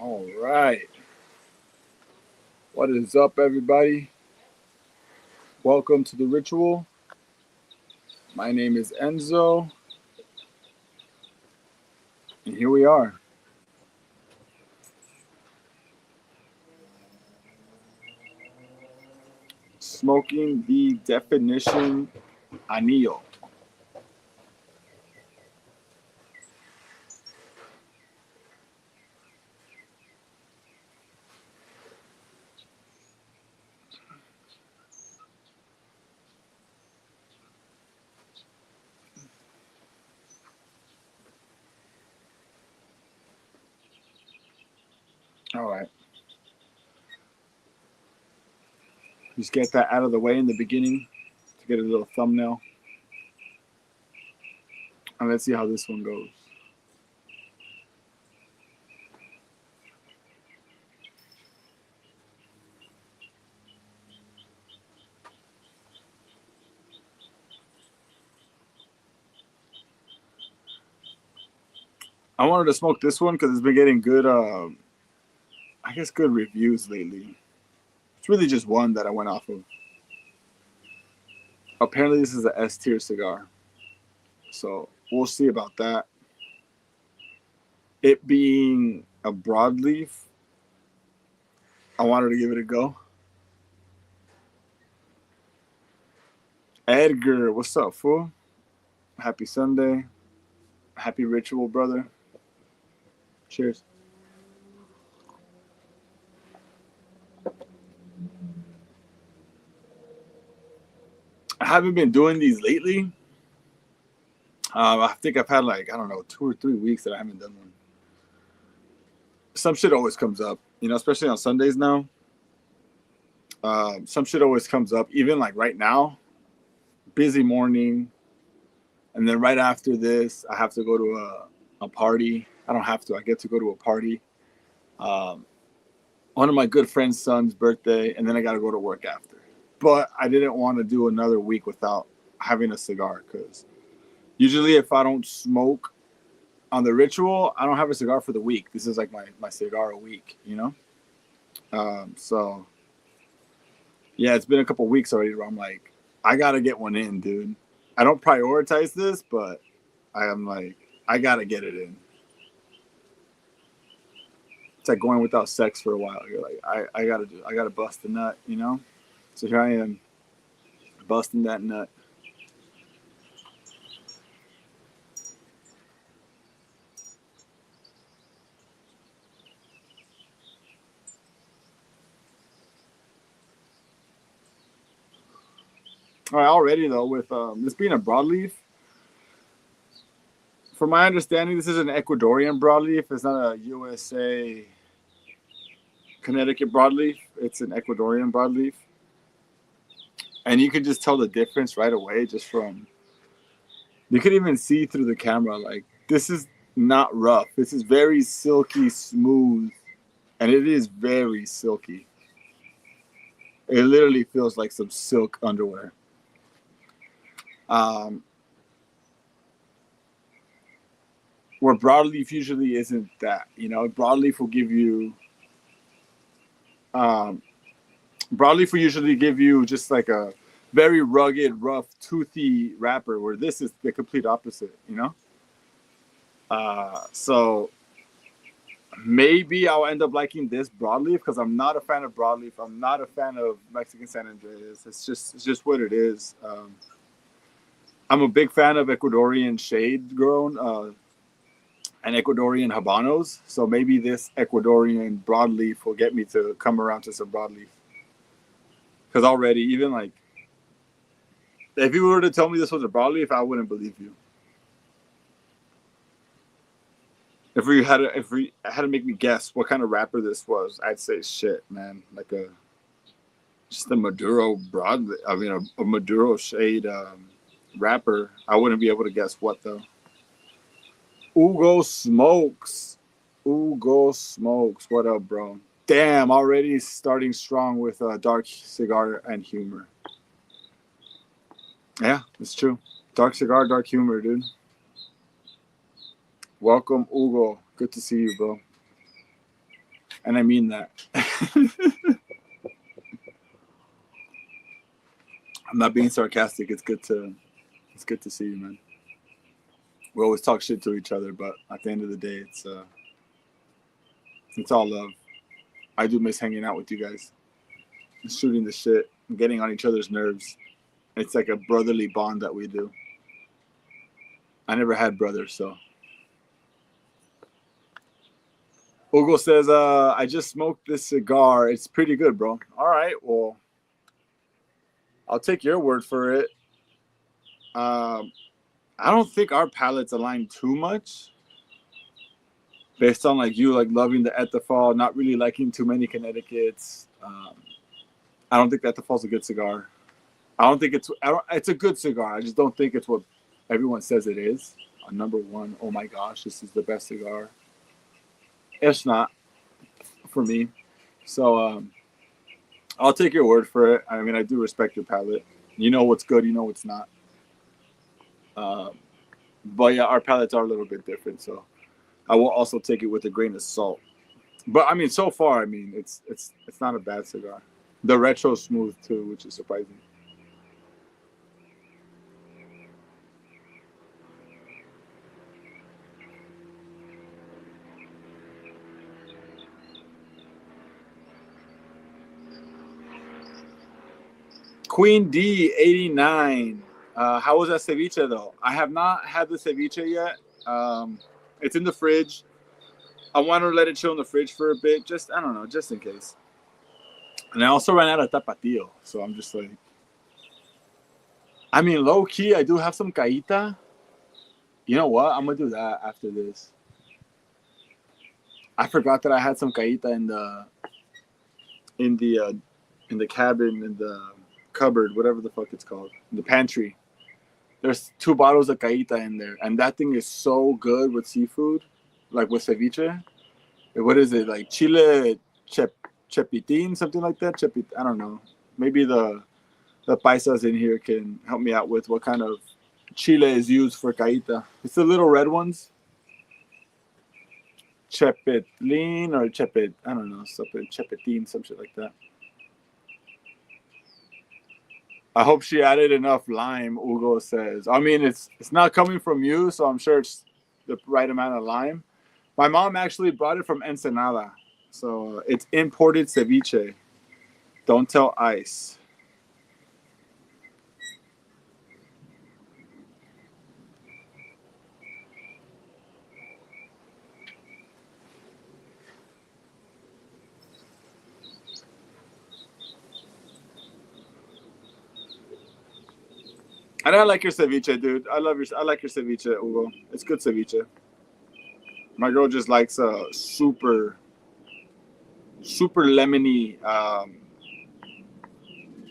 All right. What is up, everybody? Welcome to the ritual. My name is Enzo, and here we are, smoking the definition anillo. All right. Just get that out of the way in the beginning to get a little thumbnail. And let's see how this one goes. I wanted to smoke this one because it's been getting good, I guess, good reviews lately. It's really just one that I went off of. Apparently, this is a S tier cigar. So we'll see about that. It being a broadleaf, I wanted to give it a go. Edgar, what's up, fool? Happy Sunday. Happy ritual, brother. Cheers. I haven't been doing these lately. I think I've had like, I don't know, 2 or 3 weeks that I haven't done one. Some shit always comes up, especially on Sundays now. Some shit always comes up, even like right now. Busy morning. And then right after this, I have to go to a party. I don't have to, I get to go to a party. One of my good friend's son's birthday, and then I got to go to work after. But I didn't want to do another week without having a cigar because usually if I don't smoke on the ritual, I don't have a cigar for the week. This is like my cigar a week. So, yeah, it's been a couple weeks already where I'm like, I got to get one in, dude. I don't prioritize this, but I am like, I got to get it in. It's like going without sex for a while. You're like, I gotta bust the nut. So here I am, busting that nut. All right, already though, with this being a broadleaf, from my understanding, this is an Ecuadorian broadleaf. It's not a USA Connecticut broadleaf. It's an Ecuadorian broadleaf, and you can just tell the difference right away just from. You can even see through the camera like this is not rough. This is very silky smooth, and it is very silky. It literally feels like some silk underwear. Um, where broadleaf usually isn't that. Broadleaf will give you. Um, Broadleaf will usually give you just like a very rugged, rough, toothy wrapper, where this is the complete opposite. So maybe I'll end up liking this broadleaf because I'm not a fan of broadleaf. I'm not a fan of Mexican San Andreas. It's just what it is. I'm a big fan of Ecuadorian shade grown and Ecuadorian habanos. So maybe this Ecuadorian broadleaf will get me to come around to some broadleaf. Because already, even like, if you were to tell me this was a broadleaf, I wouldn't believe you. If we had to make me guess what kind of wrapper this was, I'd say shit, man, like just a Maduro broad. I mean, a Maduro shade wrapper. I wouldn't be able to guess what though. Ugo Smokes. Ugo Smokes. What up, bro? Damn, already starting strong with dark cigar and humor. Yeah, it's true. Dark cigar, dark humor, dude. Welcome, Ugo. Good to see you, bro. and I mean that. I'm not being sarcastic. It's good to see you, man. We always talk shit to each other, but at the end of the day, it's all love. I do miss hanging out with you guys, shooting the shit, and getting on each other's nerves. It's like a brotherly bond that we do. I never had brothers, so. Hugo says, I just smoked this cigar. It's pretty good, bro. All right, well, I'll take your word for it. I don't think our palates align too much. Based on like you like loving the Etafal, not really liking too many Connecticut's. I don't think the Etafal's a good cigar. It's a good cigar. I just don't think it's what everyone says it is. Number one, oh my gosh, this is the best cigar. It's not for me. So I'll take your word for it. I mean, I do respect your palate. You know what's good, you know what's not. But yeah, our palates are a little bit different, so I will also take it with a grain of salt. But I mean, so far, I mean, it's not a bad cigar. The retro's smooth too, which is surprising. Queen D89. How was that ceviche though? I have not had the ceviche yet. It's in the fridge. I want to let it chill in the fridge for a bit, just I don't know, just in case. And I also ran out of tapatio, so I'm just like, I mean, low key, I do have some caíta. You know what? I'm gonna do that after this. I forgot that I had some caíta in the cabin, in the cupboard, whatever the fuck it's called, in the pantry. There's 2 bottles of caíta in there, and that thing is so good with seafood, like with ceviche. What is it, like chile chepitin, something like that? I don't know. Maybe the paisas in here can help me out with what kind of chile is used for caíta. It's the little red ones. Chepetlin or chepet, I don't know, something chepetin, some shit like that. I hope she added enough lime, Hugo says. I mean, it's not coming from you, so I'm sure it's the right amount of lime. My mom actually brought it from Ensenada, so it's imported ceviche. Don't tell Ice. And I like your ceviche, dude. I like your ceviche, Hugo. It's good ceviche. My girl just likes a super lemony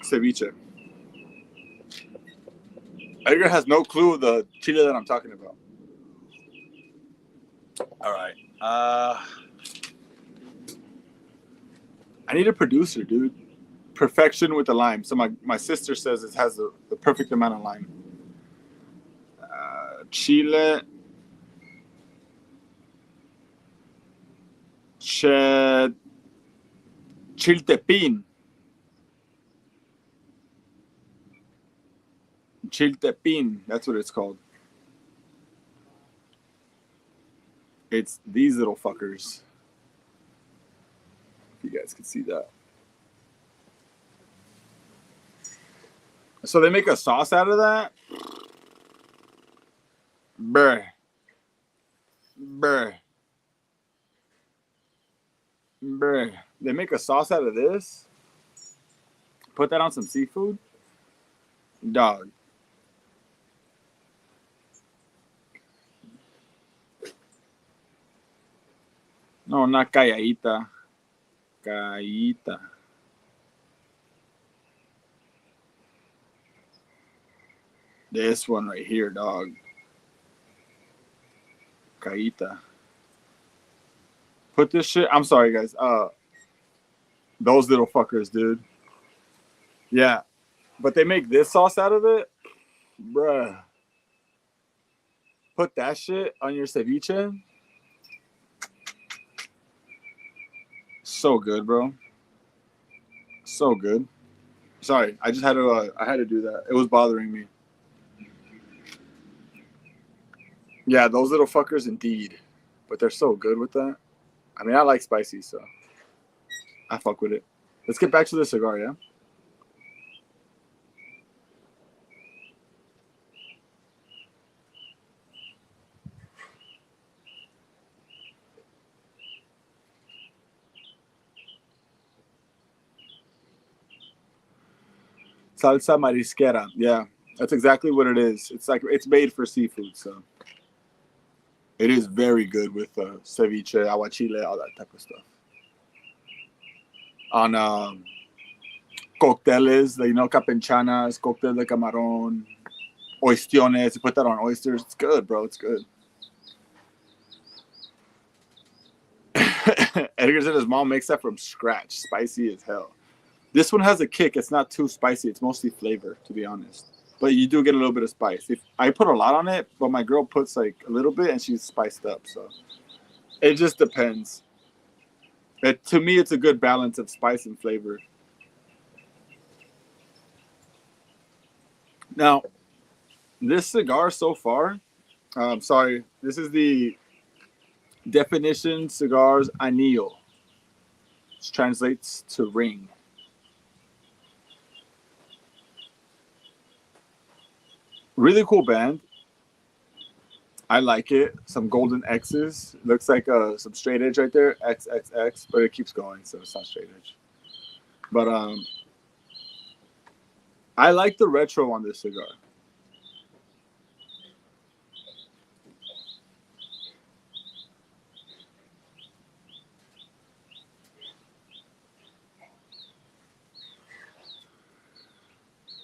ceviche. Edgar has no clue the chile that I'm talking about. All right. I need a producer, dude. Perfection with the lime. So my sister says it has the perfect amount of lime. Chile. Chiltepin. Chiltepin. That's what it's called. It's these little fuckers. If you guys can see that. So they make a sauce out of that? Bruh. Bruh. Bruh. They make a sauce out of this? Put that on some seafood? Dog. No, not calladita. Caíta. This one right here, dog. Caíta. Put this shit. I'm sorry, guys. Those little fuckers, dude. Yeah. But they make this sauce out of it? Bruh. Put that shit on your ceviche? So good, bro. So good. Sorry, I just had to. I had to do that. It was bothering me. Yeah, those little fuckers, indeed. But they're so good with that. I mean, I like spicy, so I fuck with it. Let's get back to the cigar, yeah. Salsa marisquera. Yeah, that's exactly what it is. It's like it's made for seafood, so it is very good with ceviche, aguachile, all that type of stuff. On cócteles, capenchanas, cóctel de camarón, oistiones. You put that on oysters. It's good, bro. It's good. Edgar said his mom makes that from scratch. Spicy as hell. This one has a kick. It's not too spicy. It's mostly flavor, to be honest. But you do get a little bit of spice. If I put a lot on it, but my girl puts like a little bit, and she's spiced up. So it just depends. To me, it's a good balance of spice and flavor. Now, this cigar so far, sorry, this is the Definition Cigars Anillo, which translates to ring. Really cool band. I like it. Some golden X's. Looks like some straight edge right there. XXX, but it keeps going, so it's not straight edge. But I like the retro on this cigar.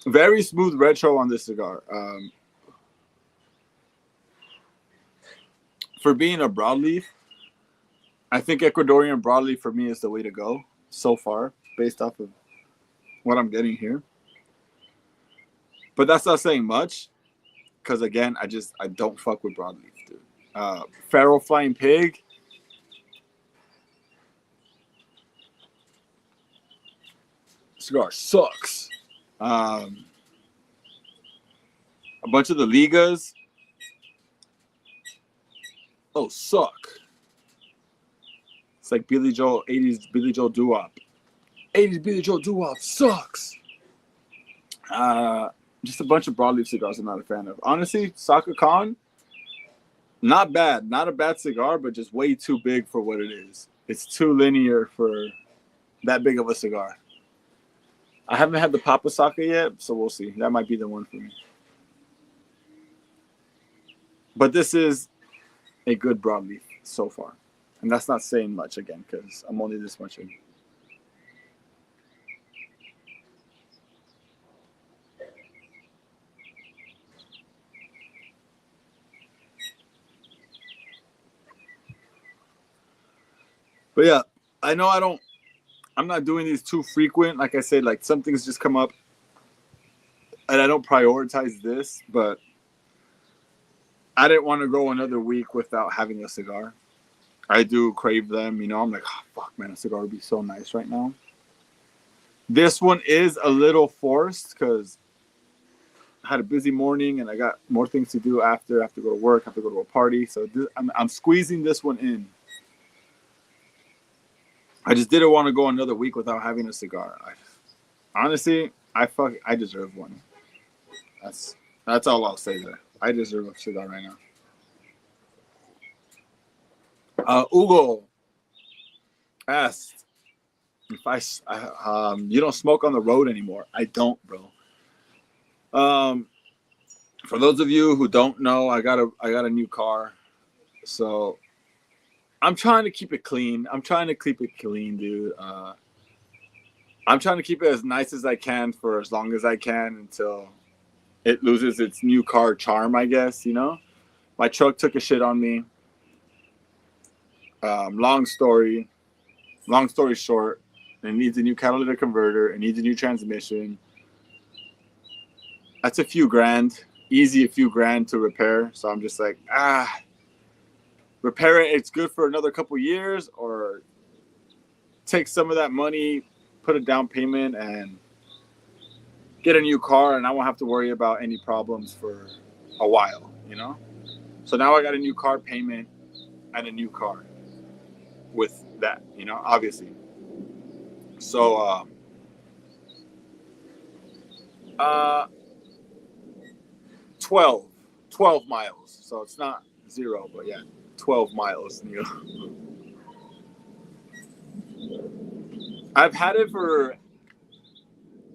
Very smooth retro on this cigar. For being a broadleaf, I think Ecuadorian broadleaf for me is the way to go so far, based off of what I'm getting here. But that's not saying much, because again, I don't fuck with broadleaf, dude. Pharaoh Flying Pig. Cigar sucks. A bunch of the Ligas. Oh, suck. It's like Billy Joel, 80s Billy Joel doo-wop. 80s Billy Joel doo-wop sucks. Just a bunch of broadleaf cigars I'm not a fan of. Honestly, Saka Khan, not bad. Not a bad cigar, but just way too big for what it is. It's too linear for that big of a cigar. I haven't had the Papa Saka yet, so we'll see. That might be the one for me. But this is a good broadleaf so far. And that's not saying much again, because I'm only this much in. But yeah, I know I'm not doing these too frequent. Like I said, like some things just come up and I don't prioritize this, but I didn't want to go another week without having a cigar. I do crave them, I'm like, oh, fuck, man, a cigar would be so nice right now. This one is a little forced because I had a busy morning and I got more things to do after. I have to go to work, I have to go to a party. So I'm squeezing this one in. I just didn't want to go another week without having a cigar. Honestly, I deserve one. That's all I'll say there. I deserve a cigar right now. Hugo asked if you don't smoke on the road anymore. I don't, bro. For those of you who don't know, I got a new car, so I'm trying to keep it clean. I'm trying to keep it clean, dude. I'm trying to keep it as nice as I can for as long as I can until it loses its new car charm, I guess, My truck took a shit on me. Long story short, it needs a new catalytic converter. It needs a new transmission. That's a few grand. Easy, a few grand to repair. So I'm just like, repair it. It's good for another couple years, or take some of that money, put a down payment, and get a new car, and I won't have to worry about any problems for a while, you know? So now I got a new car payment and a new car with that, you know, obviously. So, uh 12, 12 miles. So it's not zero, but yeah, 12 miles. You know? I've had it for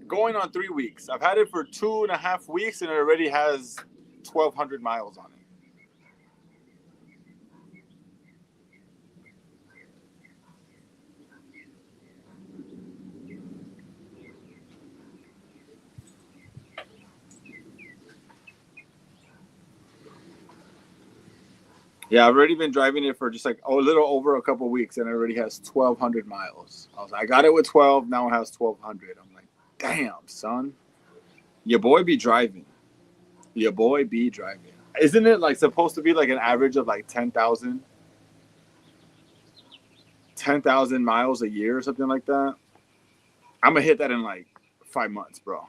going on 3 weeks. I've had it for 2.5 weeks, and it already has 1,200 miles on it. Yeah, I've already been driving it for just like a little over a couple weeks, and it already has 1,200 miles. I was like, I got it with 12, now it has 1,200. I'm like, damn, son, your boy be driving. Your boy be driving. Isn't it like supposed to be like an average of like 10,000 miles a year or something like that? I'm gonna hit that in like 5 months, bro.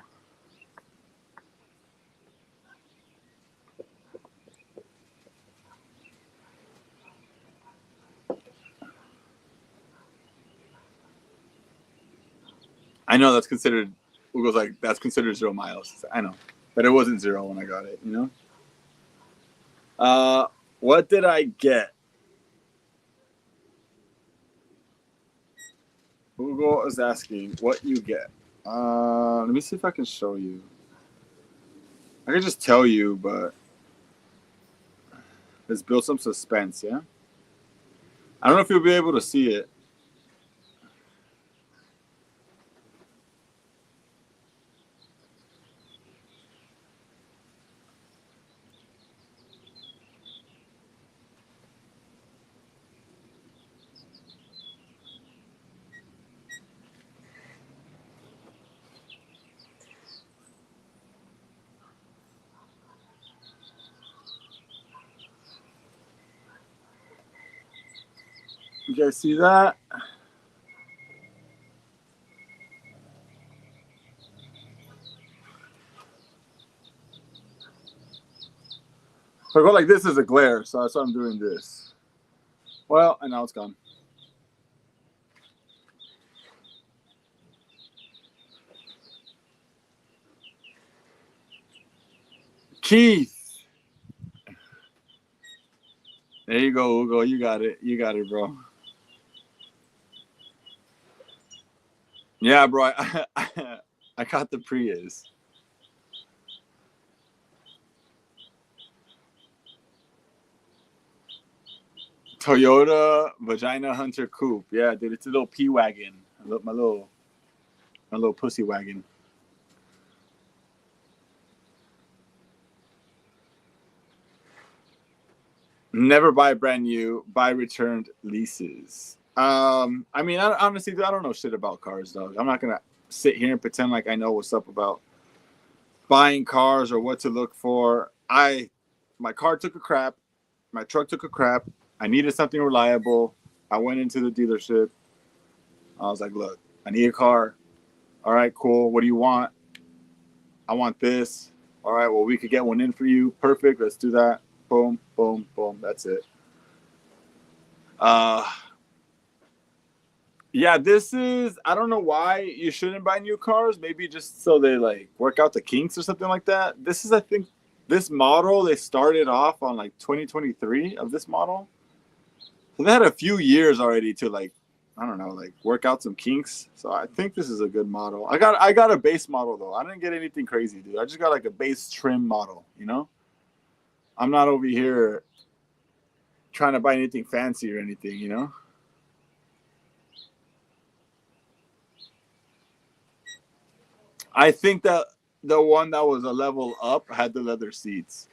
I know that's considered. Google's like that's considered 0 miles. I know, but it wasn't zero when I got it. You know. What did I get? Google is asking what you get. Let me see if I can show you. I can just tell you, but let's build some suspense. Yeah. I don't know if you'll be able to see it. You guys see that? If I go like this, is a glare, so that's why I'm doing this. Well, and now it's gone. Keith. There you go, Ugo. You got it. You got it, bro. Yeah, bro. I got the Prius. Toyota Vagina Hunter Coupe. Yeah, dude, it's a little P wagon. My little pussy wagon. Never buy brand new. Buy returned leases. I mean, honestly, I don't know shit about cars, dog. I'm not gonna sit here and pretend like I know what's up about buying cars or what to look for. My car took a crap. My truck took a crap. I needed something reliable. I went into the dealership. I was like, look, I need a car. All right, cool. What do you want? I want this. All right, well, we could get one in for you. Perfect. Let's do that. Boom, boom, boom. That's it. Uh, yeah, this is, I don't know why you shouldn't buy new cars. Maybe just so they like work out the kinks or something like that. This is, I think, this model, they started off on like 2023 of this model. So they had a few years already to like, I don't know, like work out some kinks. So I think this is a good model. I got a base model though. I didn't get anything crazy, dude. I just got like a base trim model, you know? I'm not over here trying to buy anything fancy or anything, you know? I think that the one that was a level up had the leather seats.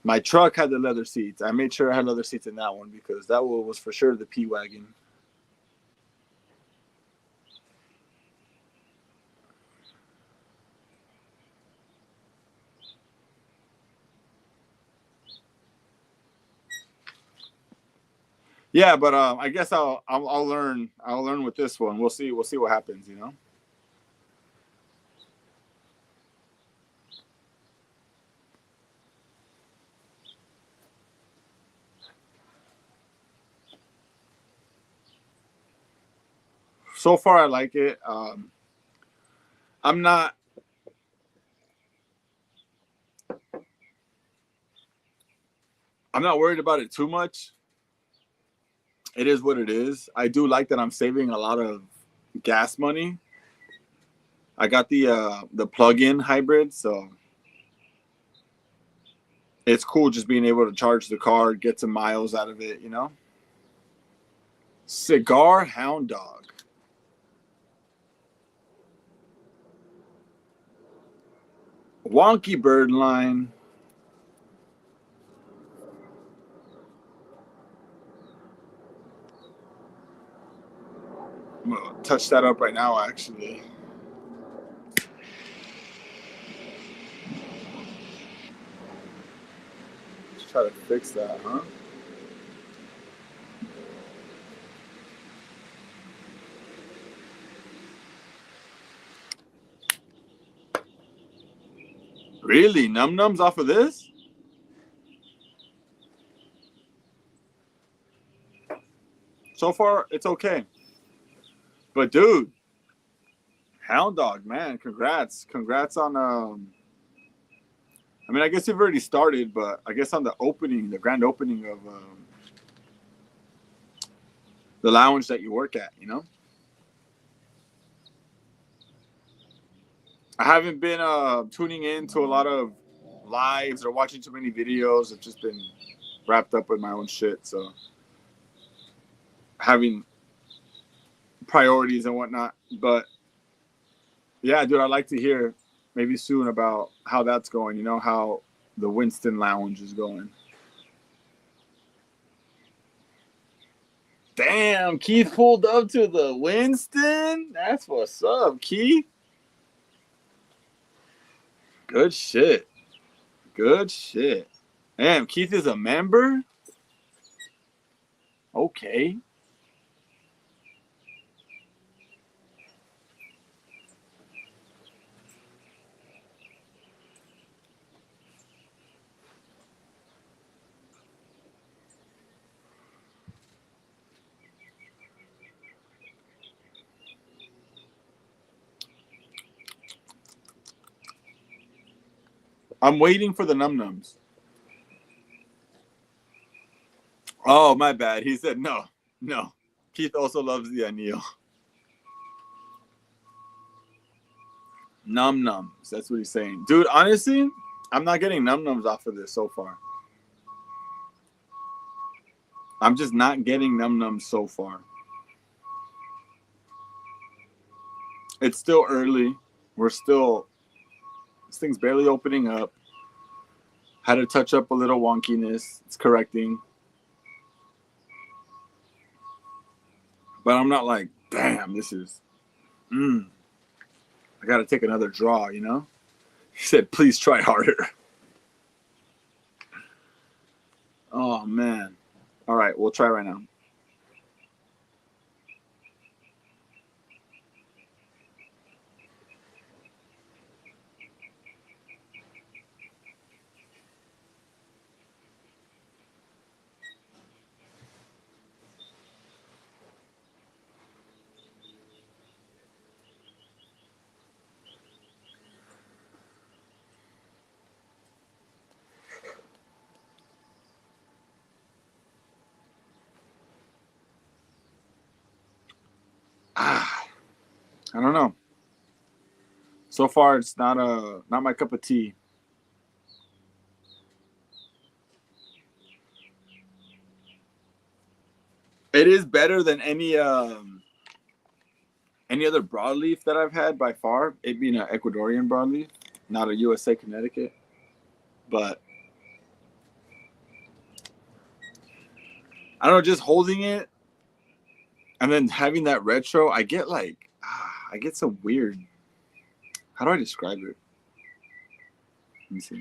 My truck had the leather seats. I made sure I had leather seats in that one because that one was for sure the P wagon. Yeah, but I guess I'll learn. I'll learn with this one. We'll see. We'll see what happens. You know. So far, I like it. I'm not. I'm not worried about it too much. It is what it is. I do like that I'm saving a lot of gas money. I got the plug-in hybrid, so it's cool just being able to charge the car, get some miles out of it. You know. Cigar Hound Dog. Wonky Bird line. I'm gonna touch that up right now, actually. Let's try to fix that, huh? Really? Num nums off of this? So far, it's okay. But dude, Hound Dog, man, congrats. Congrats on I mean, I guess you've already started, but I guess on the opening, the grand opening of the lounge that you work at, you know? I haven't been tuning in to a lot of lives or watching too many videos. I've just been wrapped up with my own shit, so having priorities and whatnot. But yeah, dude, I'd like to hear maybe soon about how that's going, you know, how the Winston Lounge is going. Damn, Keith pulled up to the Winston. That's what's up, Keith. Good shit. Good shit. Damn, Keith is a member? Okay. I'm waiting for the num nums. Oh, my bad. He said no. No. Keith also loves the anillo. Num nums. That's what he's saying. Dude, honestly, I'm not getting num nums off of this so far. I'm just not getting num nums so far. It's still early. We're still, this thing's barely opening up. Had to touch up a little wonkiness. It's correcting. But I'm not like, damn, this is, I got to take another draw, you know? He said, please try harder. Oh, man. All right, we'll try right now. Ah, I don't know. So far, it's not my cup of tea. It is better than any other broadleaf that I've had by far. It being an Ecuadorian broadleaf, not a USA Connecticut. But I don't know, just holding it and then having that retro, I get like I get some weird. How do I describe it? Let me see.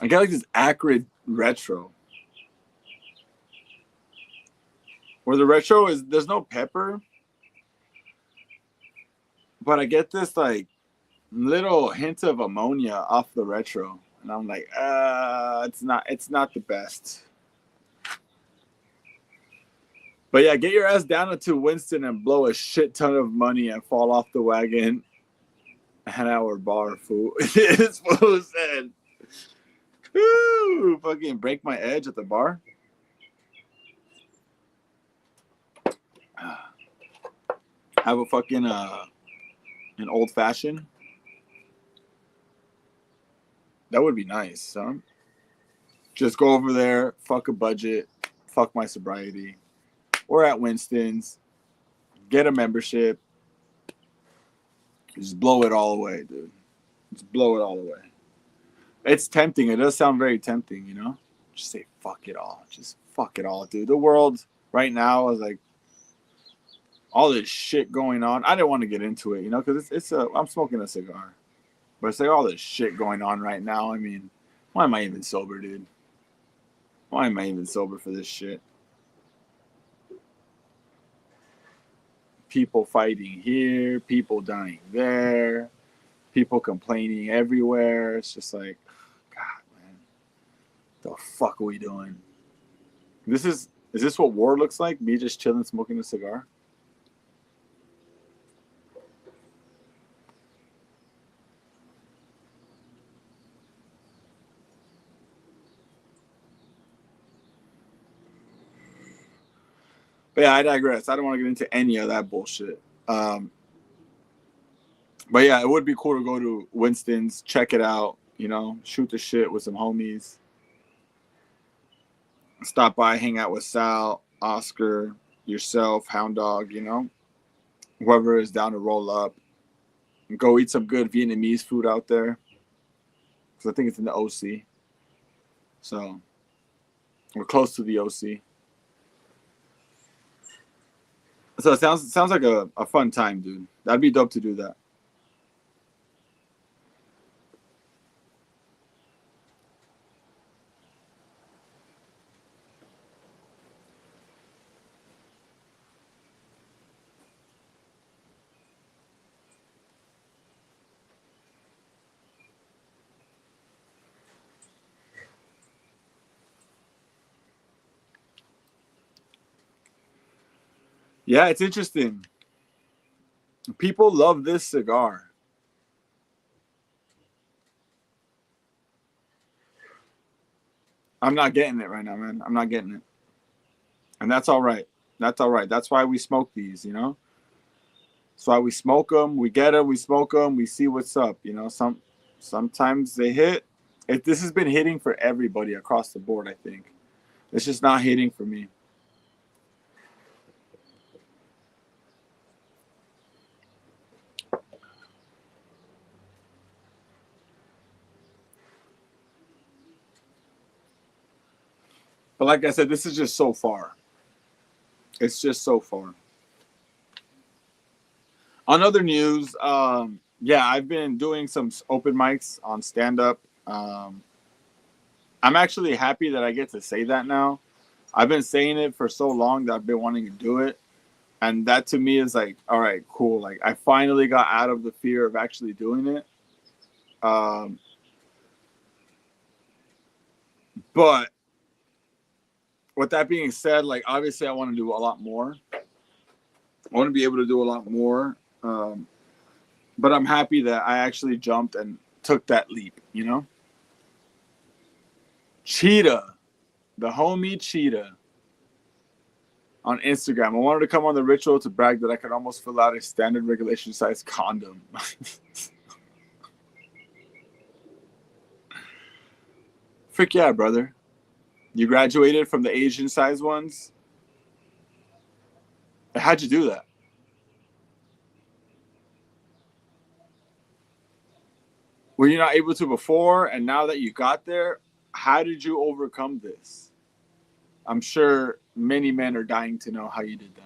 I get like this acrid retro. Where the retro is there's no pepper, but I get this like little hint of ammonia off the retro. And I'm like, it's not the best. But yeah, get your ass down to Winston and blow a shit ton of money and fall off the wagon at our bar, fool. This fool said, woo, fucking break my edge at the bar. Have a fucking an old fashioned. That would be nice, huh? Just go over there, fuck a budget, fuck my sobriety. We're at Winston's, get a membership, just blow it all away, dude. Just blow it all away. It's tempting. It does sound very tempting, you know? Just say fuck it all. Just fuck it all, dude. The world right now is like all this shit going on. I didn't want to get into it, you know, because I'm smoking a cigar. But it's like all this shit going on right now. I mean, why am I even sober, dude? Why am I even sober for this shit? People fighting here, people dying there, people complaining everywhere. It's just like, God, man, the fuck are we doing? Is this what war looks like? Me just chilling, smoking a cigar? But yeah, I digress. I don't want to get into any of that bullshit. But yeah, it would be cool to go to Winston's, check it out, you know, shoot the shit with some homies. Stop by, hang out with Sal, Oscar, yourself, Hound Dog, you know, whoever is down to roll up. Go eat some good Vietnamese food out there. Because I think it's in the OC. So we're close to the OC. So it sounds like a fun time, dude. That'd be dope to do that. Yeah, it's interesting. People love this cigar. I'm not getting it right now, man. I'm not getting it. And that's all right. That's all right. That's why we smoke these, you know? That's why we smoke them. We get them. We smoke them. We see what's up. You know, sometimes they hit. This has been hitting for everybody across the board, I think. It's just not hitting for me. But like I said, this is just so far. It's just so far. On other news, yeah, I've been doing some open mics on stand up. I'm actually happy that I get to say that now. I've been saying it for so long that I've been wanting to do it. And that to me is like, all right, cool. Like I finally got out of the fear of actually doing it. Um, but with that being said, like obviously I want to do a lot more. I want to be able to do a lot more. But I'm happy that I actually jumped and took that leap, you know? Cheetah, the homie Cheetah on Instagram. I wanted to come on the ritual to brag that I could almost fill out a standard regulation size condom. Frick yeah, brother. You graduated from the Asian size ones? How'd you do that? Were you not able to before? And now that you got there, how did you overcome this? I'm sure many men are dying to know how you did that.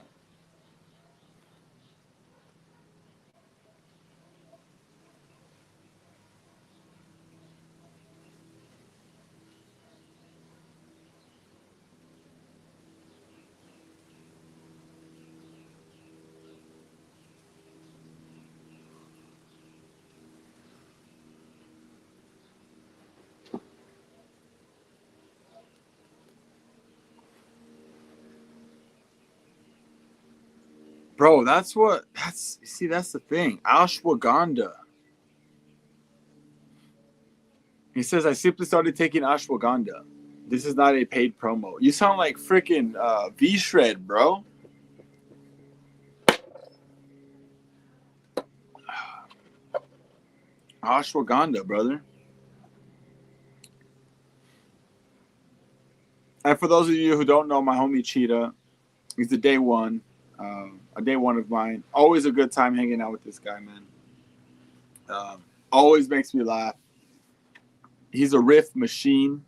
Bro, that's the thing. Ashwagandha. He says, I simply started taking ashwagandha. This is not a paid promo. You sound like freaking V-Shred, bro. Ashwagandha, brother. And for those of you who don't know, my homie Cheetah, he's a day one of mine. Always a good time hanging out with this guy, man. Always makes me laugh. He's a riff machine.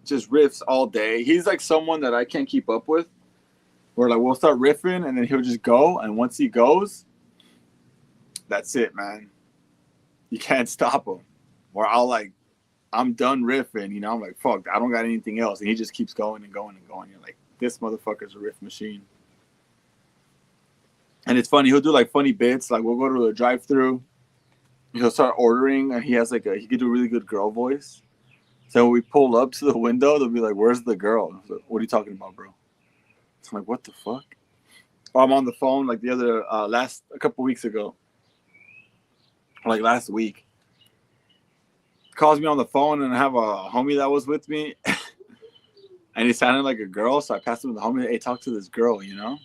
Just riffs all day. He's like someone that I can't keep up with. Where like we'll start riffing and then he'll just go, and once he goes, that's it, man. You can't stop him. Or I'm done riffing, you know. I'm like, fuck, I don't got anything else, and he just keeps going and going and going. You're like, this motherfucker's a riff machine. And it's funny. He'll do like funny bits. Like we'll go to a drive-through. He'll start ordering, and he has he could do a really good girl voice. So when we pull up to the window, they'll be like, "Where's the girl?" Like, what are you talking about, bro? I'm like, what the fuck? Or I'm on the phone like the other a couple weeks ago, like last week. Calls me on the phone, and I have a homie that was with me, and he sounded like a girl. So I passed him the homie. Hey, talk to this girl, you know?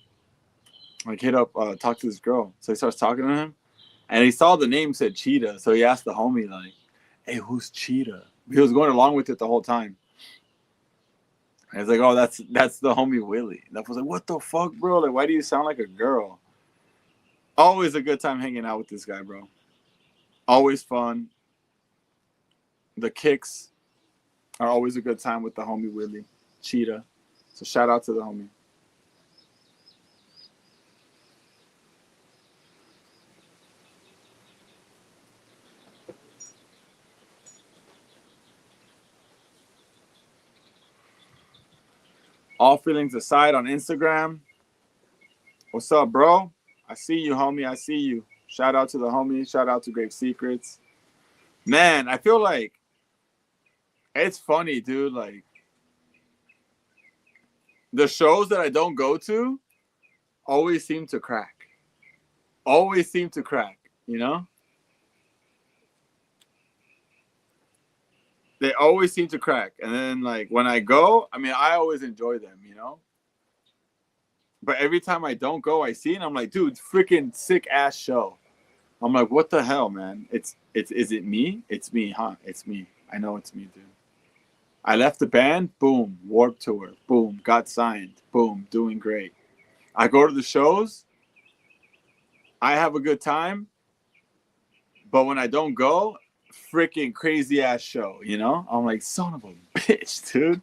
Like hit up, talk to this girl. So he starts talking to him, and he saw the name said Cheetah. So he asked the homie like, "Hey, who's Cheetah?" He was going along with it the whole time. And he's like, "Oh, that's the homie Willie." And I was like, "What the fuck, bro? Like, why do you sound like a girl?" Always a good time hanging out with this guy, bro. Always fun. The kicks are always a good time with the homie Willie, Cheetah. So shout out to the homie. All feelings aside on Instagram. What's up, bro? I see you, homie. I see you. Shout out to the homie. Shout out to Grave Secrets. Man, I feel like it's funny, dude. Like the shows that I don't go to always seem to crack. Always seem to crack, you know? They always seem to crack. And then like when I go, I mean, I always enjoy them, you know? But every time I don't go, I see it and I'm like, dude, freaking sick ass show. I'm like, what the hell, man? Is it me? It's me, huh? It's me. I know it's me, dude. I left the band, boom, Warped Tour, boom, got signed, boom, doing great. I go to the shows, I have a good time, but when I don't go, freaking crazy ass show, you know? I'm like, son of a bitch, dude.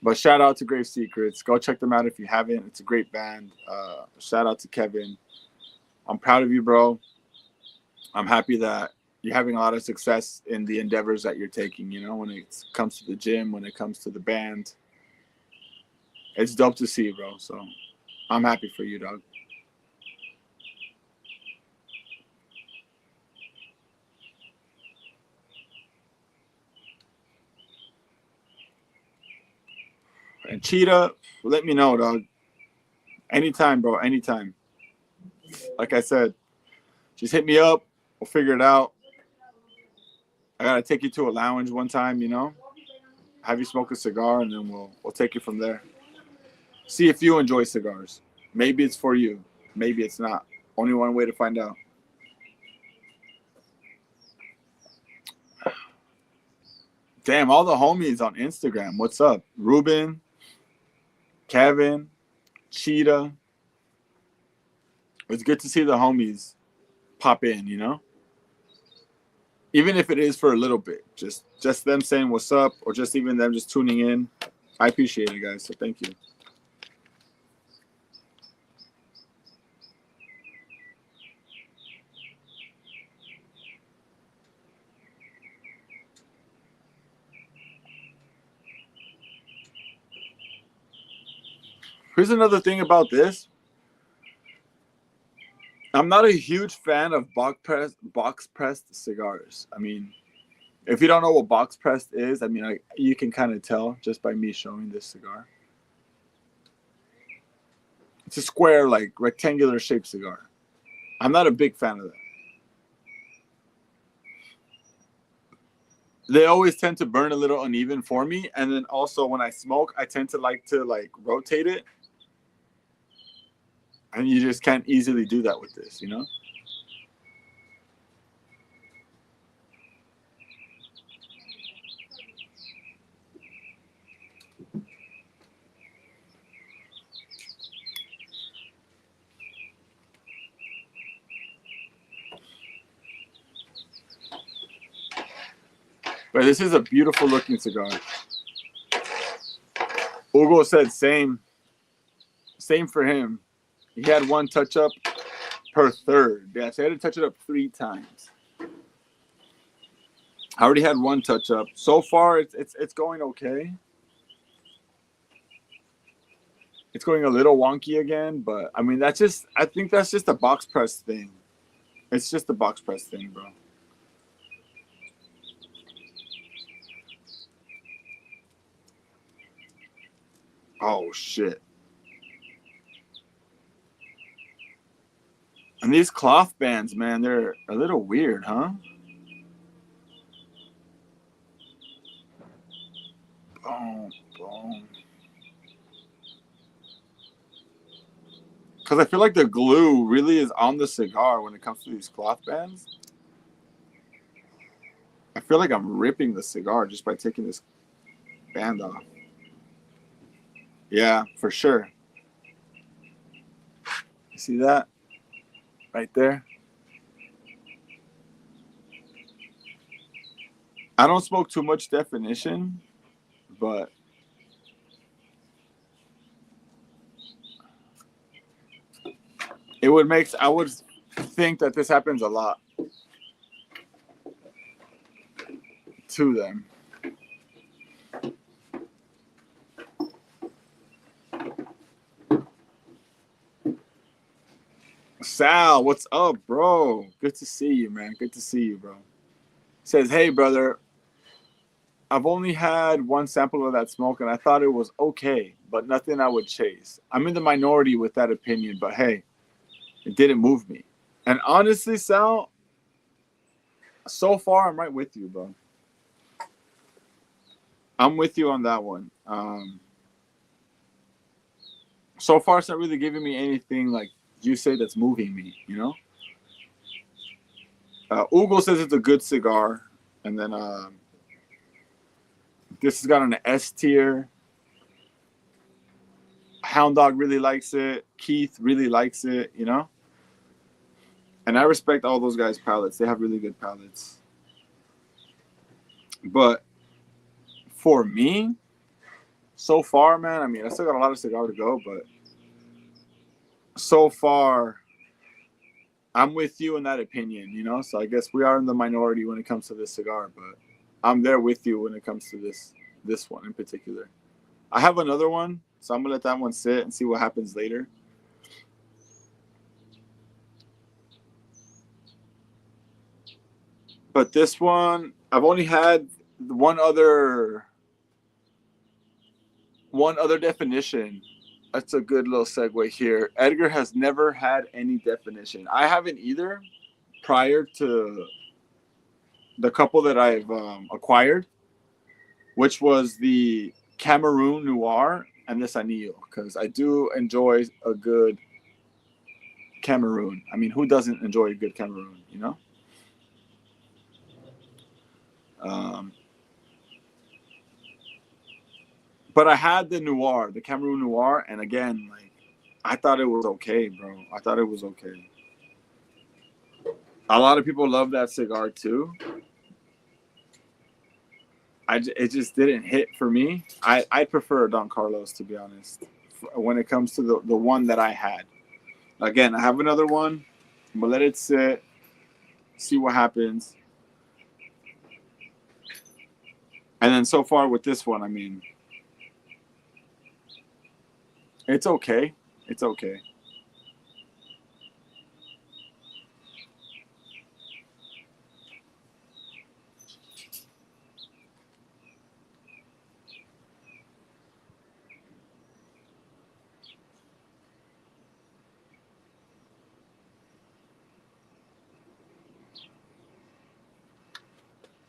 But shout out to Grave Secrets. Go check them out if you haven't. It's a great band. Shout out to Kevin. I'm proud of you, bro. I'm happy that you're having a lot of success in the endeavors that you're taking, you know, when it comes to the gym, when it comes to the band. It's dope to see, bro. So I'm happy for you, dog. And Cheetah, let me know, dog. Anytime, bro. Anytime. Like I said, just hit me up. We'll figure it out. I gotta take you to a lounge one time, you know. Have you smoke a cigar, and then we'll take it from there. See if you enjoy cigars. Maybe it's for you. Maybe it's not. Only one way to find out. Damn, all the homies on Instagram. What's up? Ruben, Kevin, Cheetah. It's good to see the homies pop in, you know? Even if it is for a little bit. Just them saying what's up, or just even them just tuning in. I appreciate it, guys. So thank you. Here's another thing about this. I'm not a huge fan of box pressed cigars. I mean, if you don't know what box pressed is, I mean, you can kind of tell just by me showing this cigar. It's a square, like rectangular shaped cigar. I'm not a big fan of that. They always tend to burn a little uneven for me, and then also when I smoke, I tend to like rotate it, and you just can't easily do that with this, you know. But this is a beautiful looking cigar. Hugo said same for him. He had one touch up per third. Yeah, so I had to touch it up 3 times. I already had one touch up. So far, it's going okay. It's going a little wonky again, but I mean I think that's just a box press thing. It's just a box press thing, bro. Oh shit. And these cloth bands, man, they're a little weird, huh? Boom, boom. Because I feel like the glue really is on the cigar when it comes to these cloth bands. I feel like I'm ripping the cigar just by taking this band off. Yeah, for sure. You see that? Right there? I don't smoke too much definition, but I would think that this happens a lot to them. Sal, what's up, bro? Good to see you, man. Good to see you, bro. Says, hey, brother, I've only had one sample of that smoke and I thought it was okay, but nothing I would chase. I'm in the minority with that opinion, but hey, it didn't move me. And honestly, Sal, so far I'm right with you, bro. I'm with you on that one. So far it's not really giving me anything like you say that's moving me, you know? Ugo says it's a good cigar. And then this has got an S tier. Hound Dog really likes it. Keith really likes it, you know? And I respect all those guys' palates. They have really good palates. But for me, so far, man, I mean, I still got a lot of cigar to go, but so far, I'm with you in that opinion, you know? So I guess we are in the minority when it comes to this cigar, but I'm there with you when it comes to this one in particular. I have another one, so I'm going to let that one sit and see what happens later. But this one, I've only had one other definition. That's a good little segue here. Edgar has never had any definition. I haven't either prior to the couple that I've acquired, which was the Cameroon Noir and this Anillo, because I do enjoy a good Cameroon. I mean, who doesn't enjoy a good Cameroon, you know? But I had the Noir, the Cameroon Noir, and again, like, I thought it was okay, bro. I thought it was okay. A lot of people love that cigar too. It just didn't hit for me. I prefer Don Carlos, to be honest, when it comes to the one that I had. Again, I have another one. I'm gonna let it sit, see what happens. And then so far with this one, I mean, it's okay. It's okay.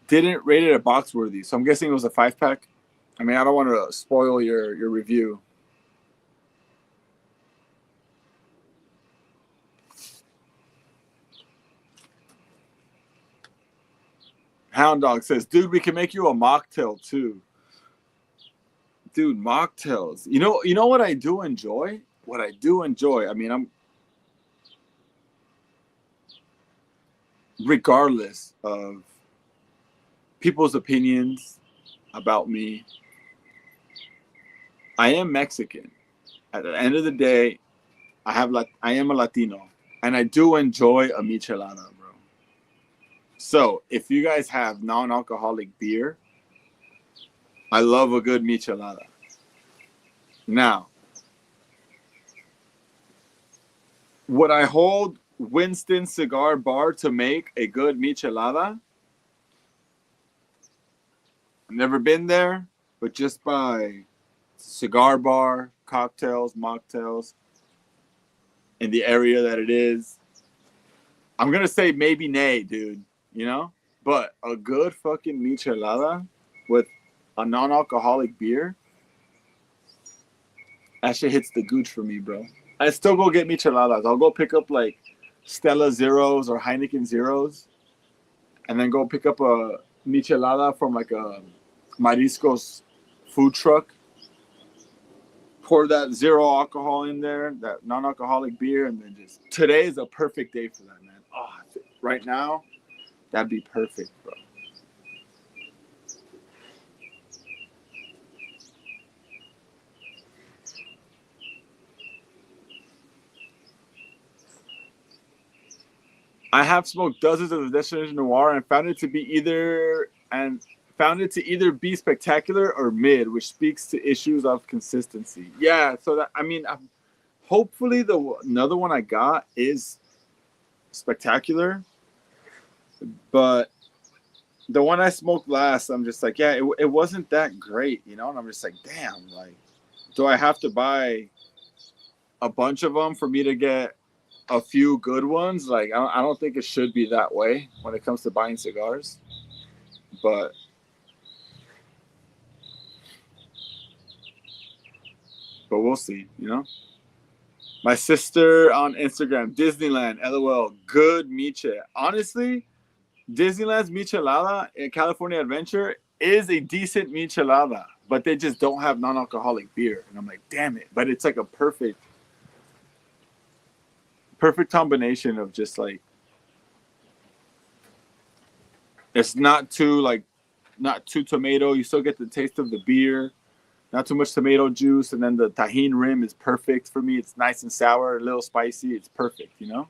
didn't rate it a box worthy, so I'm guessing it was a 5-pack. I mean, I don't want to spoil your review. Hound Dog says, dude, we can make you a mocktail too. Dude, mocktails. You know what I do enjoy? What I do enjoy, I mean, I'm regardless of people's opinions about me, I am Mexican. At the end of the day, I am a Latino, and I do enjoy a michelada, bro. So if you guys have non-alcoholic beer, I love a good michelada. Now, would I hold Winston Cigar Bar to make a good michelada? I've never been there, but just by cigar bar, cocktails, mocktails, in the area that it is, I'm going to say maybe nay, dude, you know? But a good fucking michelada with a non-alcoholic beer, that shit hits the gooch for me, bro. I still go get micheladas. I'll go pick up like Stella Zeros or Heineken Zeros, and then go pick up a michelada from like a Mariscos food truck. Pour that zero alcohol in there, that non-alcoholic beer, and then just today is a perfect day for that, man. Oh, right now, that'd be perfect, bro. I have smoked dozens of the Destination Noir and found it to either be spectacular or mid, which speaks to issues of consistency. Yeah, so that I mean, hopefully another one I got is spectacular, but the one I smoked last, I'm just like, yeah, it wasn't that great, you know. And I'm just like, damn, like, do I have to buy a bunch of them for me to get a few good ones? Like, I don't think it should be that way when it comes to buying cigars, but we'll see, you know. My sister on Instagram, Disneyland, LOL, good miche. Honestly, Disneyland's michelada in California Adventure is a decent michelada, but they just don't have non-alcoholic beer. And I'm like, damn it. But it's like a perfect combination of just like, it's not too tomato. You still get the taste of the beer, not too much tomato juice. And then the tahini rim is perfect for me. It's nice and sour, a little spicy. It's perfect, you know?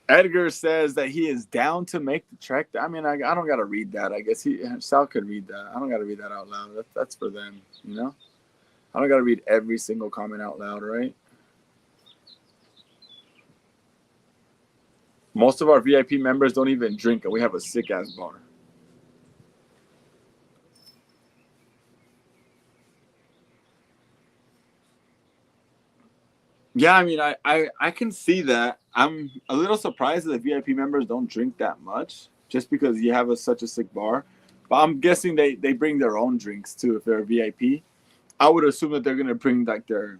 Edgar says that he is down to make the trek. I mean, I don't got to read that. I guess Sal could read that. I don't got to read that out loud. That's for them, you know? I don't got to read every single comment out loud, right? Most of our VIP members don't even drink, and we have a sick-ass bar. Yeah, I mean, I can see that. I'm a little surprised that the VIP members don't drink that much, just because you have such a sick bar. But I'm guessing they bring their own drinks too if they're a VIP. I would assume that they're gonna bring like their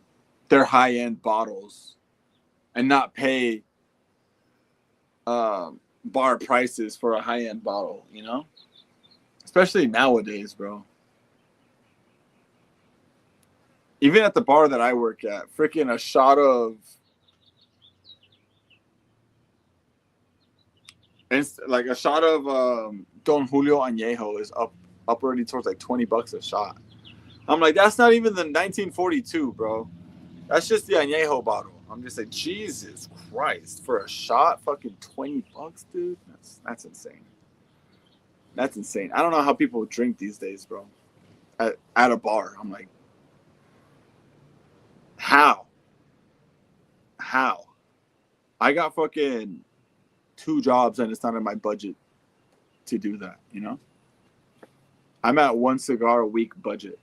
high end bottles, and not pay bar prices for a high end bottle. You know, especially nowadays, bro. Even at the bar that I work at, freaking a shot of Don Julio Añejo is up already towards like $20 a shot. I'm like, that's not even the 1942, bro. That's just the Añejo bottle. I'm just like, Jesus Christ, for a shot, fucking $20, dude. That's insane. That's insane. I don't know how people drink these days, bro. At a bar, I'm like, how? How? I got fucking 2 jobs and it's not in my budget to do that, you know? I'm at 1 cigar a week budget.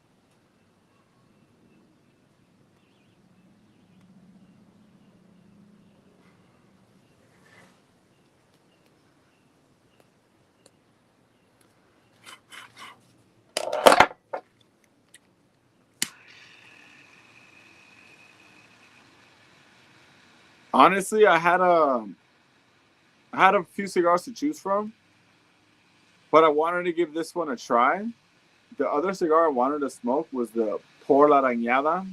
Honestly, I had a few cigars to choose from, but I wanted to give this one a try. The other cigar I wanted to smoke was the Por la Arañada.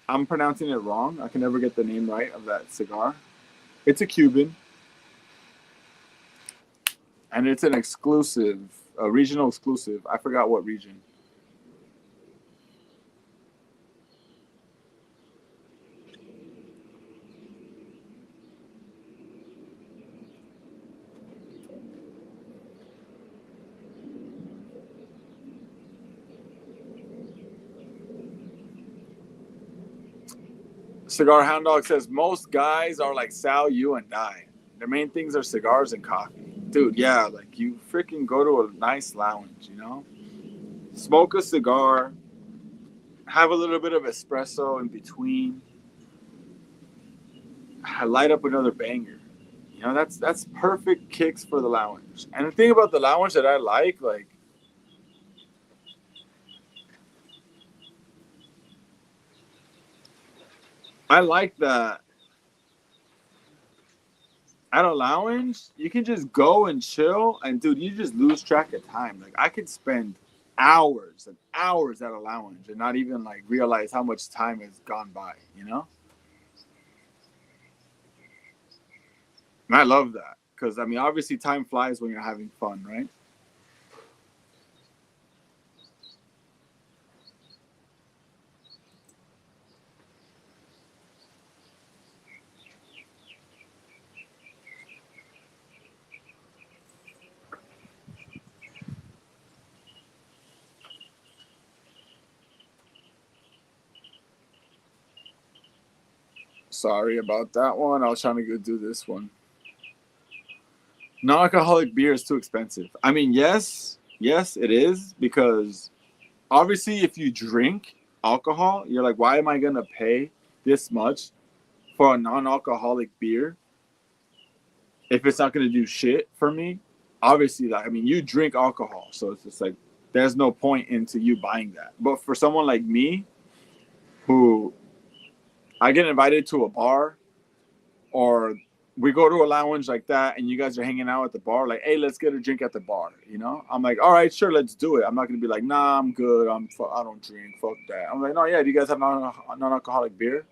I'm pronouncing it wrong. I can never get the name right of that cigar. It's a Cuban, and it's an exclusive, a regional exclusive. I forgot what region. Cigar Hound Dog says most guys are like Sal, you, and I. Their main things are cigars and coffee. Dude, yeah, like you freaking go to a nice lounge, you know? Smoke a cigar, have a little bit of espresso in between, light up another banger. You know, that's perfect kicks for the lounge. And the thing about the lounge that I like, I like that at a lounge, you can just go and chill, and dude, you just lose track of time. Like I could spend hours and hours at a lounge and not even like realize how much time has gone by, you know? And I love that because I mean, obviously, time flies when you're having fun, right? Sorry about that one. I was trying to go do this one. Non-alcoholic beer is too expensive. I mean, yes, it is because obviously, if you drink alcohol, you're like, why am I gonna pay this much for a non-alcoholic beer if it's not gonna do shit for me? Obviously, like I mean, you drink alcohol, so it's just like there's no point into you buying that. But for someone like me, who I get invited to a bar or we go to a lounge like that and you guys are hanging out at the bar, like, hey, let's get a drink at the bar, you know? I'm like, all right, sure, let's do it. I'm not gonna be like, nah, I'm good. I don't drink. Fuck that. I'm like, no, yeah, do you guys have non-alcoholic beer?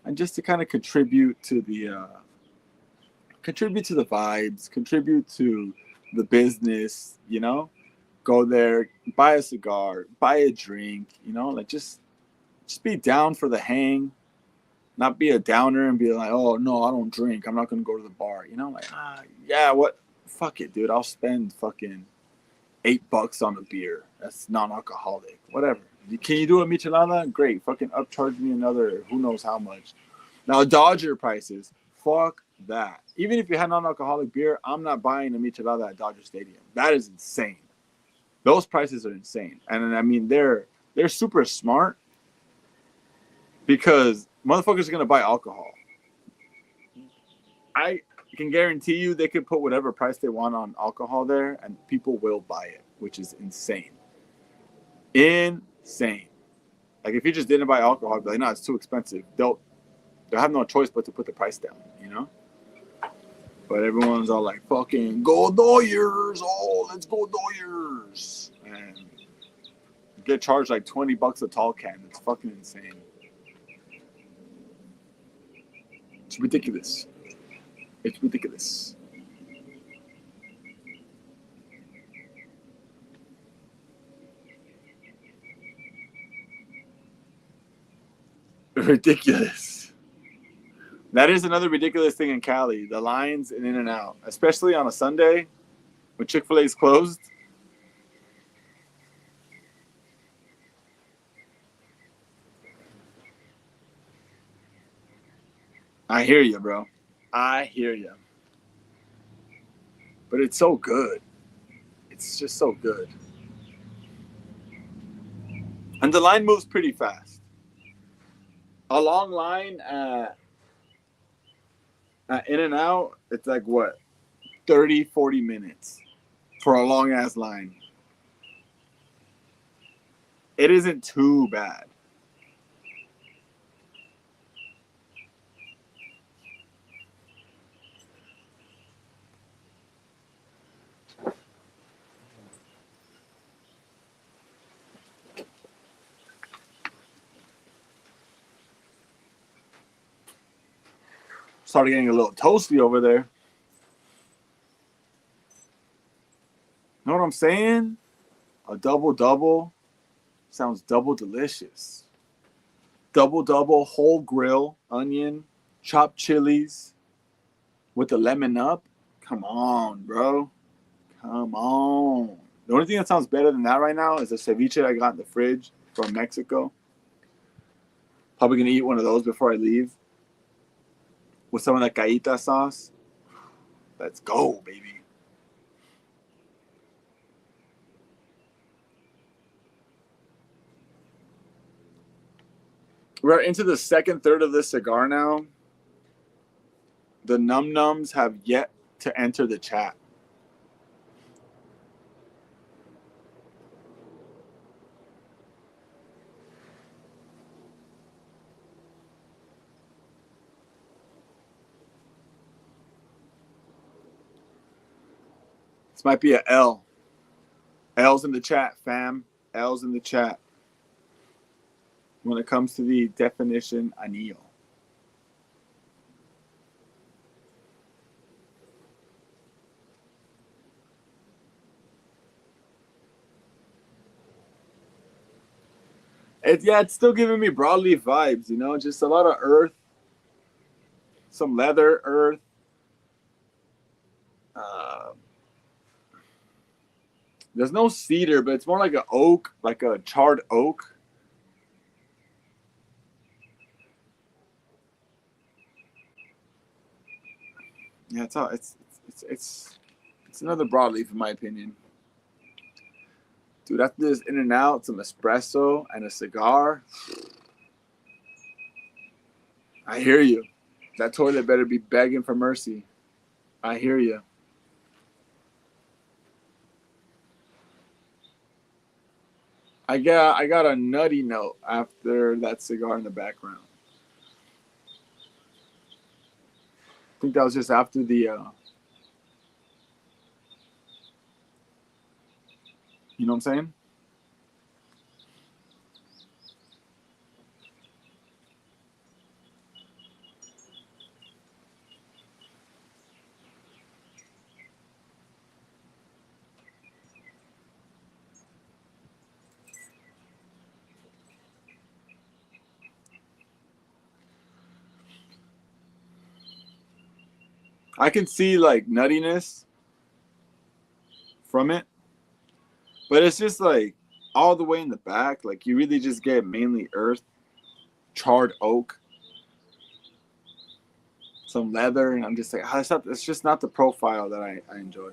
And just to kind of contribute to the vibes, contribute to the business, you know? Go there, buy a cigar, buy a drink, you know, like just be down for the hang, not be a downer and be like, oh no, I don't drink. I'm not gonna go to the bar. You know, like yeah, what? Fuck it, dude. I'll spend fucking $8 on a beer. That's non-alcoholic. Whatever. Can you do a michelada? Great. Fucking upcharge me another who knows how much. Now Dodger prices. Fuck that. Even if you had non-alcoholic beer, I'm not buying a michelada at Dodger Stadium. That is insane. Those prices are insane. And I mean they're super smart because motherfuckers are gonna buy alcohol. I can guarantee you they could put whatever price they want on alcohol there and people will buy it, which is insane. Insane. Like if you just didn't buy alcohol, I'd be like, no, it's too expensive. They'll have no choice but to put the price down, you know? But everyone's all like, fucking go Doyers, oh, let's go Doyers. And get charged like $20 a tall can. It's fucking insane. It's ridiculous. It's ridiculous. Ridiculous. That is another ridiculous thing in Cali. The lines in In-N-Out, especially on a Sunday when Chick-fil-A is closed. I hear you, bro. I hear you. But it's so good. It's just so good. And the line moves pretty fast. A long line at In-N-Out, it's like what? 30, 40 minutes for a long ass line. It isn't too bad. Started getting a little toasty over there. Know what I'm saying? A double sounds double delicious. Double, whole grill, onion, chopped chilies with the lemon up. Come on, bro. Come on. The only thing that sounds better than that right now is the ceviche I got in the fridge from Mexico. Probably going to eat one of those before I leave with some of that cajita sauce. Let's go, baby. We're into the second third of this cigar now. The num nums have yet to enter the chat. This might be a L. L's in the chat, fam. L's in the chat. When it comes to the definition anillo. It's still giving me broadleaf vibes, you know, just a lot of earth, some leather, earth. There's no cedar, but it's more like an oak, like a charred oak. Yeah, it's another broadleaf in my opinion. Dude, after this in and out, some espresso and a cigar. I hear you. That toilet better be begging for mercy. I hear you. I got a nutty note after that cigar in the background. I think that was just after the you know what I'm saying? I can see like nuttiness from it, but it's just like all the way in the back. Like you really just get mainly earth, charred oak, some leather, and I'm just like, it's just not the profile that I enjoy.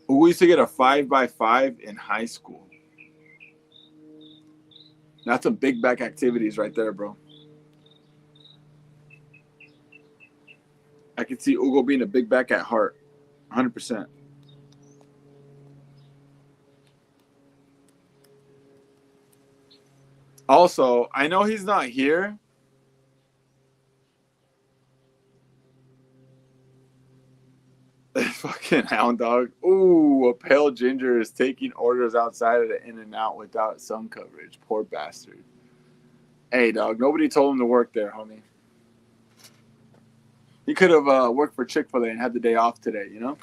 We used to get a 5x5 in high school. That's some big back activities right there, bro. I could see Ugo being a big back at heart, 100%. Also, I know he's not here. Fucking hound dog. Ooh, a pale ginger is taking orders outside of the In-N-Out without sun coverage. Poor bastard. Hey, dog. Nobody told him to work there, homie. He could have worked for Chick-fil-A and had the day off today, you know?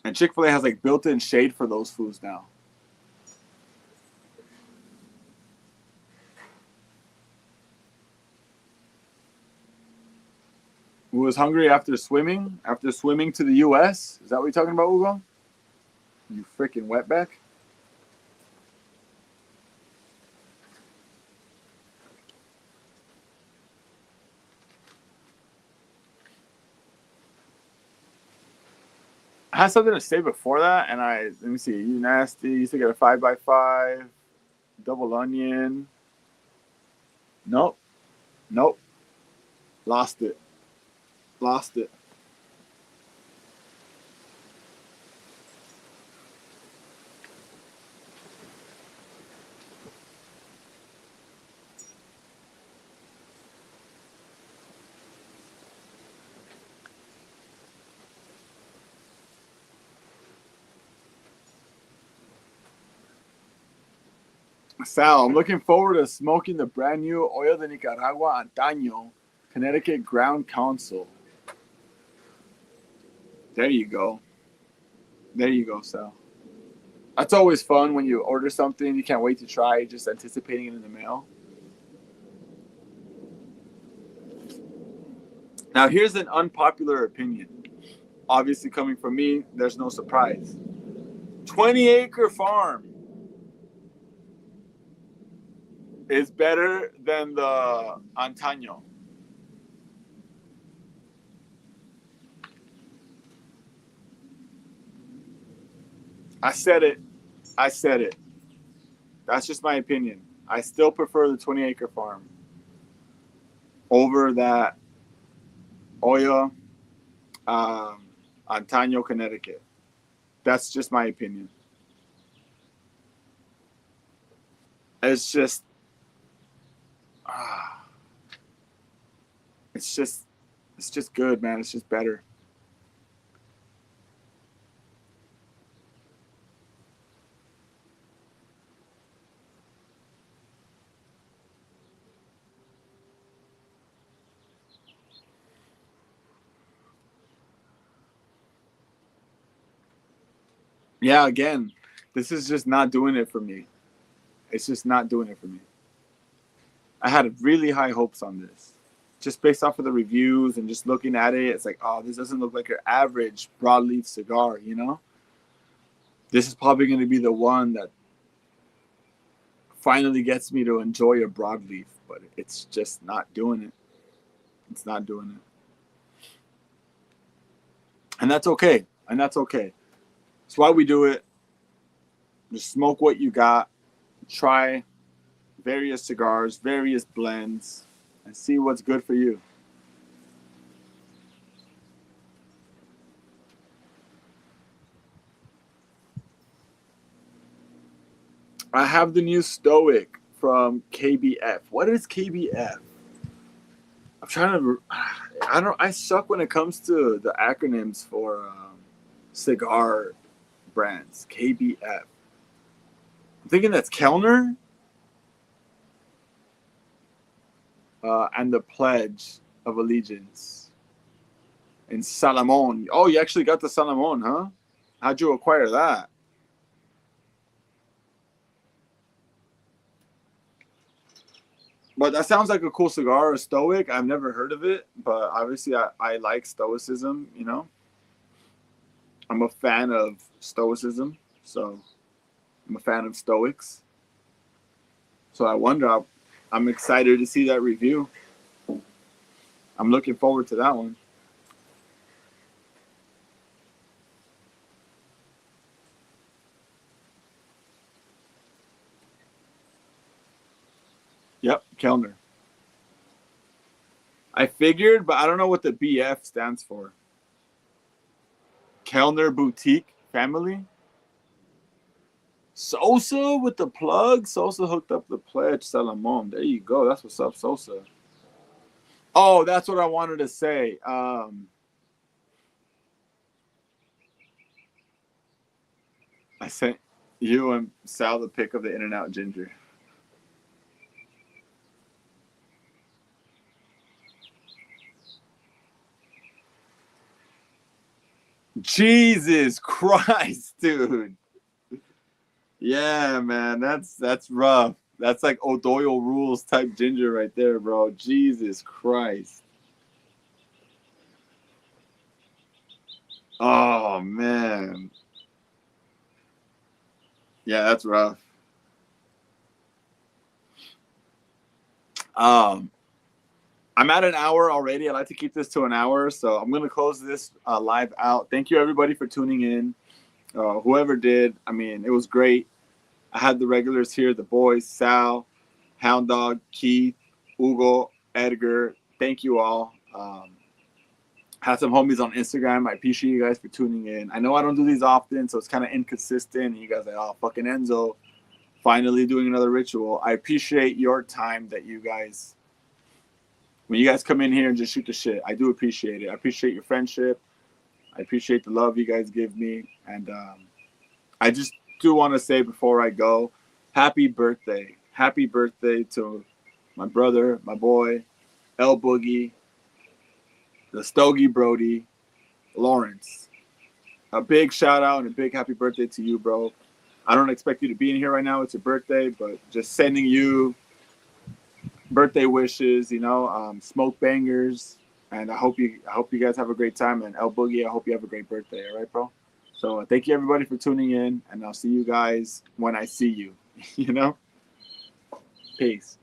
And Chick-fil-A has like built-in shade for those foods now. Who was hungry after swimming to the U.S.? Is that what you're talking about, Ugo? You freaking wetback. I had something to say before that, and let me see. You nasty. You used to get a 5x5, double onion. Nope. Lost it. Sal, I'm looking forward to smoking the brand new Oil de Nicaragua Antaño Connecticut Ground Council. There you go. There you go, Sal. That's always fun when you order something you can't wait to try, just anticipating it in the mail. Now, here's an unpopular opinion. Obviously, coming from me, there's no surprise. 20-acre farm is better than the Antaño. I said it. I said it. That's just my opinion. I still prefer the 20-acre farm over that Oya Antaño, Connecticut. That's just my opinion. It's just, it's just good, man. It's just better. Yeah, again, this is just not doing it for me. It's just not doing it for me. I had really high hopes on this. Just based off of the reviews and just looking at it, it's like, oh, this doesn't look like your average broadleaf cigar, you know? This is probably going to be the one that finally gets me to enjoy a broadleaf, but it's just not doing it. It's not doing it. And that's okay. And that's okay. That's why we do it. Just smoke what you got. Try various cigars, various blends, and see what's good for you. I have the new Stoic from KBF. What is KBF? I'm trying to. I suck when it comes to the acronyms for cigar brands. KBF. I'm thinking that's Kellner. And the Pledge of Allegiance. And Salomon. Oh, you actually got the Salomon, huh? How'd you acquire that? But that sounds like a cool cigar, a Stoic. I've never heard of it, but obviously I like Stoicism, you know? I'm a fan of Stoicism, so I'm a fan of Stoics. So I wonder, I'm excited to see that review. I'm looking forward to that one. Yep, Kellner. I figured, but I don't know what the BF stands for. Kellner Boutique Family. Sosa with the plug. Sosa hooked up the Pledge Salomon. There you go. That's what's up, Sosa. Oh, that's what I wanted to say. I sent you and Sal the pic of the In-N-Out Ginger. Jesus Christ, dude. Yeah, man, that's rough. That's like O'Doyle rules type ginger right there, bro. Jesus Christ. Oh man. Yeah, that's rough. Um, I'm at an hour already. I like to keep this to an hour, so I'm gonna close this live out. Thank you everybody for tuning in. Whoever did, I mean, it was great. I had the regulars here, the boys, Sal, Hound Dog, Keith, Hugo, Edgar. Thank you all. Had some homies on Instagram. I appreciate you guys for tuning in. I know I don't do these often, so it's kind of inconsistent. And you guys are like, oh, fucking Enzo, finally doing another ritual. I appreciate your time that you guys, when you guys come in here and just shoot the shit. I do appreciate it. I appreciate your friendship. I appreciate the love you guys give me. And I just do want to say before I go, happy birthday. Happy birthday to my brother, my boy, El Boogie, the Stogie Brody, Lawrence. A big shout out and a big happy birthday to you, bro. I don't expect you to be in here right now. It's your birthday, but just sending you birthday wishes, smoke bangers, and I hope you guys have a great time. And El Boogie, I hope you have a great birthday. All right, bro. So thank you everybody for tuning in, and I'll see you guys when I see you. Peace.